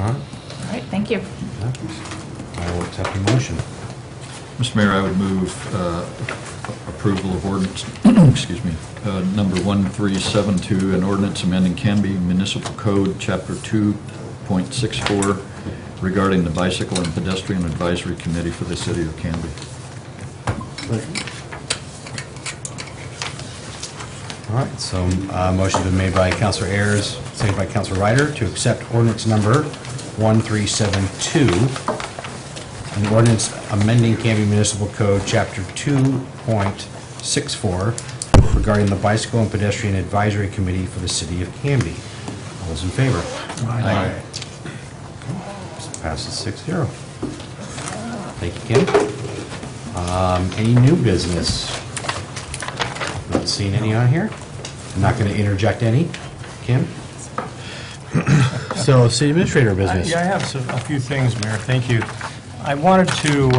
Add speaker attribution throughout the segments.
Speaker 1: right.
Speaker 2: All right, thank you.
Speaker 1: I will accept the motion.
Speaker 3: Mr. Mayor, I would move approval of ordinance, excuse me, number 1372, an ordinance amending Canby Municipal Code, Chapter 2.64, regarding the Bicycle and Pedestrian Advisory Committee for the City of Canby.
Speaker 1: All right, so motion's been made by Councilor Ayers, seconded by Councilor Ryder to accept ordinance number 1372, an ordinance amending Canby Municipal Code, Chapter 2.64, regarding the Bicycle and Pedestrian Advisory Committee for the City of Canby. All those in favor? Aye. Passes 6-0. Thank you, Kim. Any new business? Not seeing any on here. I'm not going to interject any. Kim? So, City Administrator business.
Speaker 4: Yeah, I have a few things, Mayor. Thank you. I wanted to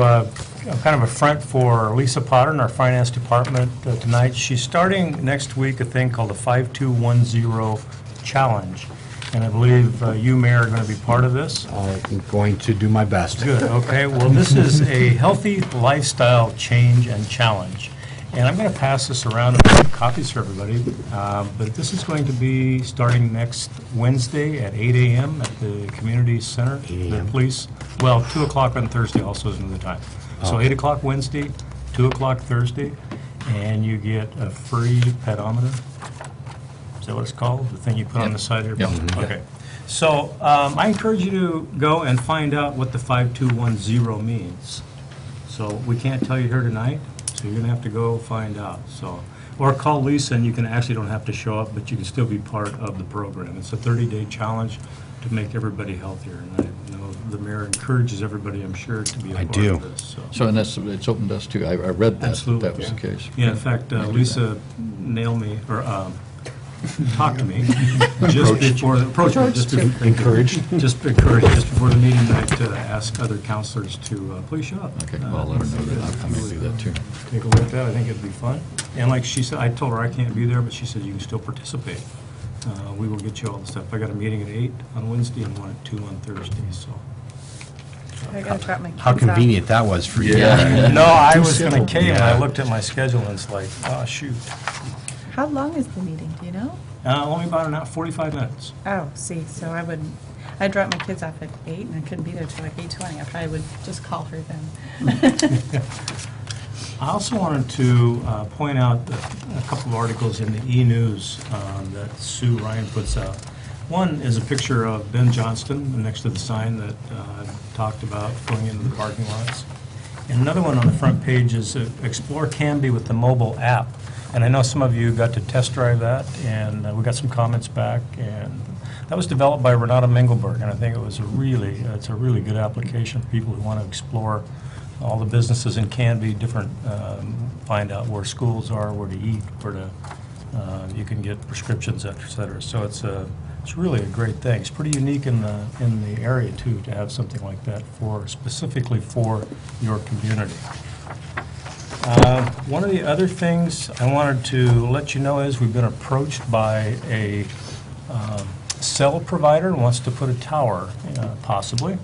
Speaker 4: kind of a front for Lisa Potter in our Finance Department tonight. She's starting next week a thing called the 5210 Challenge. And I believe you, Mayor, are going to be part of this.
Speaker 1: I'm going to do my best.
Speaker 4: Good, okay. Well, this is a healthy lifestyle change and challenge. And I'm going to pass this around and make copies for everybody. But this is going to be starting next Wednesday at 8 a.m. at the Community Center. The police, well, 2 o'clock on Thursday also is another time. So 8 o'clock Wednesday, 2 o'clock Thursday, and you get a free pedometer. Is that what it's called? The thing you put on the side of your belt? Okay. So I encourage you to go and find out what the 5210 means. So we can't tell you here tonight, so you're going to have to go find out. So, or call Lisa, and you can actually don't have to show up, but you can still be part of the program. It's a 30-day challenge to make everybody healthier. And I know the mayor encourages everybody, I'm sure, to be a part of this. So
Speaker 3: And it's open to us too. I read that.
Speaker 4: Absolutely.
Speaker 3: That was the case.
Speaker 4: Yeah, in fact, Lisa nailed me, or talked to me just before the
Speaker 1: Encouraged.
Speaker 4: just before the meeting tonight to ask other counselors to please show up.
Speaker 3: Okay, well, I'll let her know that. I may do that too.
Speaker 4: Take a look at that. I think it'd be fun. And like she said, I told her I can't be there, but she said you can still participate. We will get you all the stuff. I got a meeting at 8 on Wednesday and one at 2 on Thursday. So.
Speaker 2: I gotta drop my kids
Speaker 1: How convenient that was for you.
Speaker 4: No, I was going to cave, and I looked at my schedule and it's like, oh shoot.
Speaker 2: How long is the meeting, do you know?
Speaker 4: Only about an hour, 45 minutes.
Speaker 2: Oh, see, so I dropped my kids off at 8 and I couldn't be there till like 8:20. I probably would just call her then.
Speaker 4: I also wanted to point out a couple of articles in the e-news that Sue Ryan puts out. One is a picture of Ben Johnston next to the sign that I talked about going into the parking lots. And another one on the front page is Explore Canby with the mobile app. And I know some of you got to test drive that, and we got some comments back. And that was developed by Renata Mengelberg, and I think it's a really good application for people who want to explore all the businesses in Canby, find out where schools are, where to eat, where to you can get prescriptions, et cetera. So it's really a great thing. It's pretty unique in the area too to have something like that specifically for your community. One of the other things I wanted to let you know is we've been approached by a cell provider who wants to put a tower, possibly,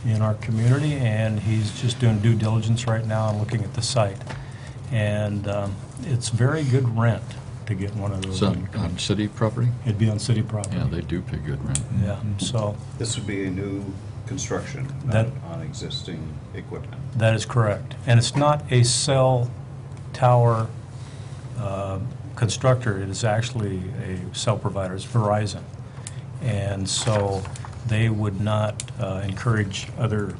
Speaker 4: in our community, and he's just doing due diligence right now and looking at the site. And it's very good rent to get one of those.
Speaker 3: So on city property?
Speaker 4: It'd be on city property.
Speaker 3: Yeah, they do pay good rent.
Speaker 4: Yeah, so
Speaker 5: This would be a new construction, not on existing equipment.
Speaker 4: that is correct. And it's not a cell tower constructor, it is actually a cell provider, it's Verizon. And so they would not encourage other,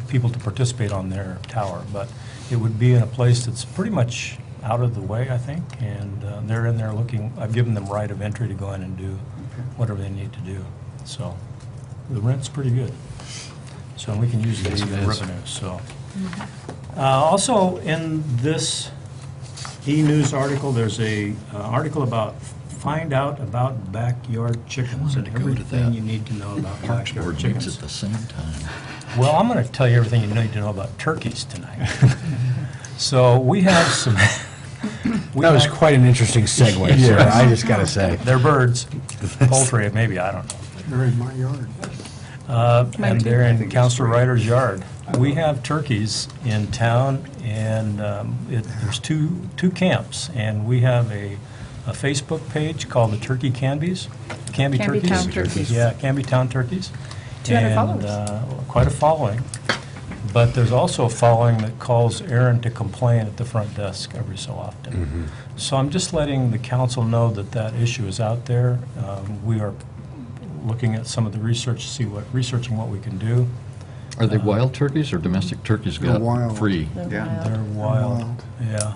Speaker 4: people to participate on their tower, but it would be in a place that's pretty much out of the way, I think, and they're in there looking. I've given them right of entry to go in and do whatever they need to do. So the rent's pretty good. So we can use this as revenue. So also in this e-news article, there's a article about find out about backyard chickens and everything you need to know about backyard chickens.
Speaker 3: At the same time.
Speaker 4: Well, I'm going to tell you everything you need to know about turkeys tonight. So we have some.
Speaker 1: That was quite an interesting segue, sir. I just got to say.
Speaker 4: They're birds. Poultry, maybe, I don't know.
Speaker 6: They're in my yard.
Speaker 4: And they're in Councilor Ryder's yard. We have turkeys in town, and there's two camps, and we have a Facebook page called the Turkey Canbies. Canby
Speaker 2: Canby
Speaker 4: Turkeys.
Speaker 2: Town Turkeys.
Speaker 4: Yeah, Canby Town Turkeys.
Speaker 2: 200
Speaker 4: And,
Speaker 2: followers.
Speaker 4: quite a following. But there's also a following that calls Aaron to complain at the front desk every so often. So I'm just letting the council know that that issue is out there. We are looking at some of the research to see researching what we can do.
Speaker 3: Are they wild turkeys or domestic turkeys
Speaker 6: They're
Speaker 3: got
Speaker 6: wild.
Speaker 3: free?
Speaker 2: They're
Speaker 5: Yeah.
Speaker 4: They're
Speaker 2: wild.
Speaker 4: wild, yeah.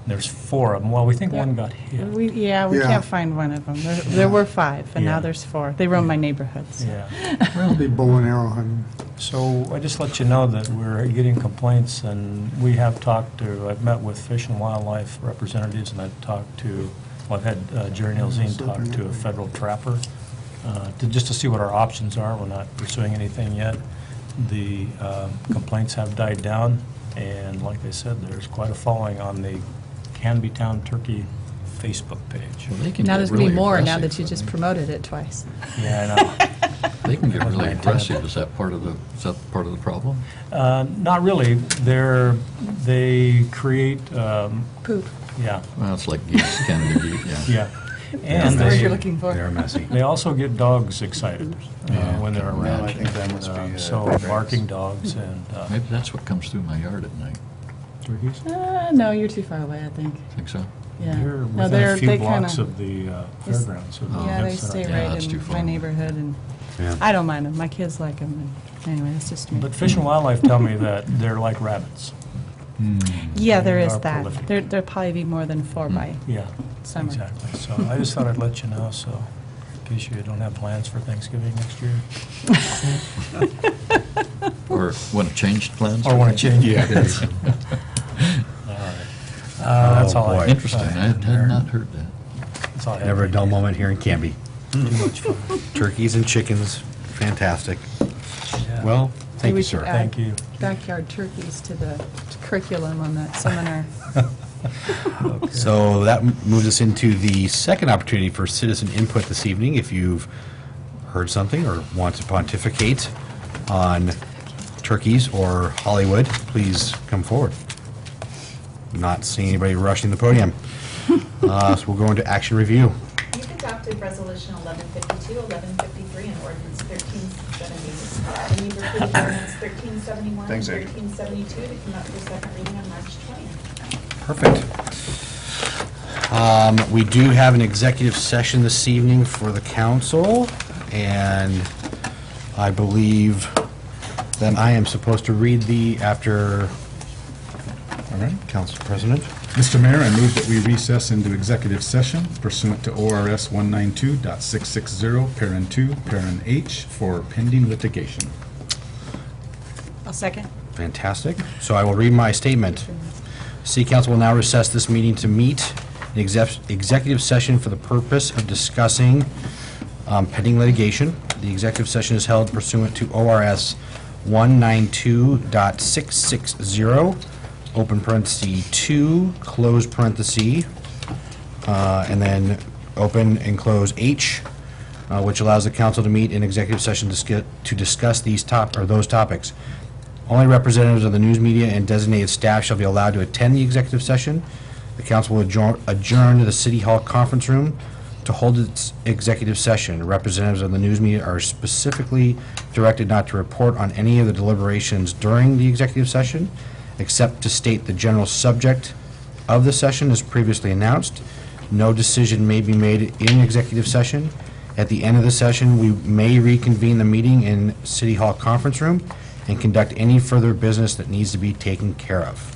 Speaker 4: There's 4 of them. Well, we think one got hit.
Speaker 2: We
Speaker 6: Yeah.
Speaker 2: can't find one of them. There were 5, and
Speaker 4: Yeah.
Speaker 2: now there's 4. They roam my neighborhoods.
Speaker 4: Yeah.
Speaker 6: Well, be bow and arrow hunting.
Speaker 4: So I just let you know that we're getting complaints, and we have I've met with Fish and Wildlife representatives, and I've had Jerry Nielsen talk to a federal trapper, just to see what our options are. We're not pursuing anything yet. The complaints have died down, and like I said, there's quite a following on the Canby Town Turkey Facebook page.
Speaker 3: Well, they can
Speaker 2: Now
Speaker 3: get
Speaker 2: there's going to
Speaker 3: really
Speaker 2: be more now
Speaker 3: aggressive,
Speaker 2: that you just
Speaker 3: couldn't
Speaker 2: promoted it twice.
Speaker 4: Yeah, I know.
Speaker 3: They can get
Speaker 4: That was
Speaker 3: really
Speaker 4: my intent.
Speaker 3: aggressive. Is that part of the problem?
Speaker 4: Not really. They create,
Speaker 2: Poop.
Speaker 4: yeah,
Speaker 3: Well, it's like geese can be, yeah.
Speaker 4: yeah.
Speaker 2: That's
Speaker 4: And
Speaker 2: the word
Speaker 4: they,
Speaker 2: you're looking for.
Speaker 1: They're messy.
Speaker 4: they also get dogs excited when they're
Speaker 3: can
Speaker 4: around.
Speaker 3: imagine.
Speaker 5: I think that must be,
Speaker 4: So
Speaker 5: rabbits.
Speaker 4: barking dogs and
Speaker 3: Maybe that's what comes through my yard at night.
Speaker 4: turkeys.
Speaker 2: No, you're too far away, I think.
Speaker 3: Think so?
Speaker 2: Yeah.
Speaker 4: They're
Speaker 2: No,
Speaker 4: within a few
Speaker 2: they
Speaker 4: blocks
Speaker 2: kinda-
Speaker 4: of the
Speaker 2: They s-
Speaker 4: fairgrounds. so
Speaker 2: Yeah, they
Speaker 4: that's,
Speaker 2: stay
Speaker 3: Yeah,
Speaker 2: right
Speaker 3: that's too
Speaker 2: in
Speaker 3: far.
Speaker 2: my neighborhood, and
Speaker 1: Yeah.
Speaker 2: I don't mind them. My kids like them, and anyway, that's just me.
Speaker 4: But Fish and Wildlife tell me that they're like rabbits.
Speaker 2: Yeah, there
Speaker 4: They
Speaker 2: is
Speaker 4: are
Speaker 2: that.
Speaker 4: prolific.
Speaker 2: There'll probably be more than 4 by
Speaker 4: Yeah,
Speaker 2: summer.
Speaker 4: exactly. So I just thought I'd let you know, so in case you don't have plans for Thanksgiving next year.
Speaker 3: Or want to change plans?
Speaker 4: Or want to change.
Speaker 1: Yeah.
Speaker 4: All right. That's all I.
Speaker 1: boy.
Speaker 3: Interesting. I had not heard that.
Speaker 4: That's all I have.
Speaker 1: Never a dull moment here in Canby.
Speaker 4: Too much fun.
Speaker 1: Turkeys and chickens, fantastic.
Speaker 4: Yeah.
Speaker 1: Well, thank
Speaker 2: Maybe
Speaker 1: you,
Speaker 2: we should
Speaker 1: sir.
Speaker 2: add
Speaker 4: Thank you.
Speaker 2: backyard turkeys to the curriculum on that seminar.
Speaker 1: So that moves us into the second opportunity for citizen input this evening. If you've heard something or want to pontificate on turkeys or Hollywood, please come forward. Not seeing anybody rushing the podium. So we'll go into action review.
Speaker 7: You've adopted Resolution 1152, 1153, and Ordinance 1370. And you've approved Ordinance 1371 and
Speaker 5: Thanks, Andrew.
Speaker 7: 1372 to come up for second reading on March 20th.
Speaker 1: Perfect. We do have an executive session this evening for the council, and I believe that I am supposed to read after, all right, Council President.
Speaker 8: Mr. Mayor, I move that we recess into executive session pursuant to ORS 192.660, parent 2, parent H, for pending litigation.
Speaker 2: I'll second.
Speaker 1: Fantastic. So I will read my statement. City Council will now recess this meeting to meet an executive session for the purpose of discussing pending litigation. The executive session is held pursuant to ORS 192.660, open parenthesis 2, close parenthesis, and then open and close H, which allows the council to meet in executive session to discuss those topics. Only representatives of the news media and designated staff shall be allowed to attend the executive session. The council will adjourn to the City Hall conference room to hold its executive session. Representatives of the news media are specifically directed not to report on any of the deliberations during the executive session, except to state the general subject of the session as previously announced. No decision may be made in executive session. At the end of the session, we may reconvene the meeting in City Hall conference room and conduct any further business that needs to be taken care of.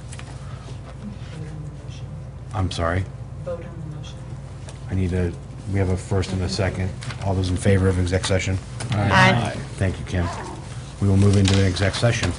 Speaker 7: Vote on the motion.
Speaker 1: I'm sorry.
Speaker 7: Vote on the motion.
Speaker 1: We have a first and a second. All those in favor of exec session?
Speaker 2: Aye.
Speaker 1: Thank you, Kim. We will move into an exec session.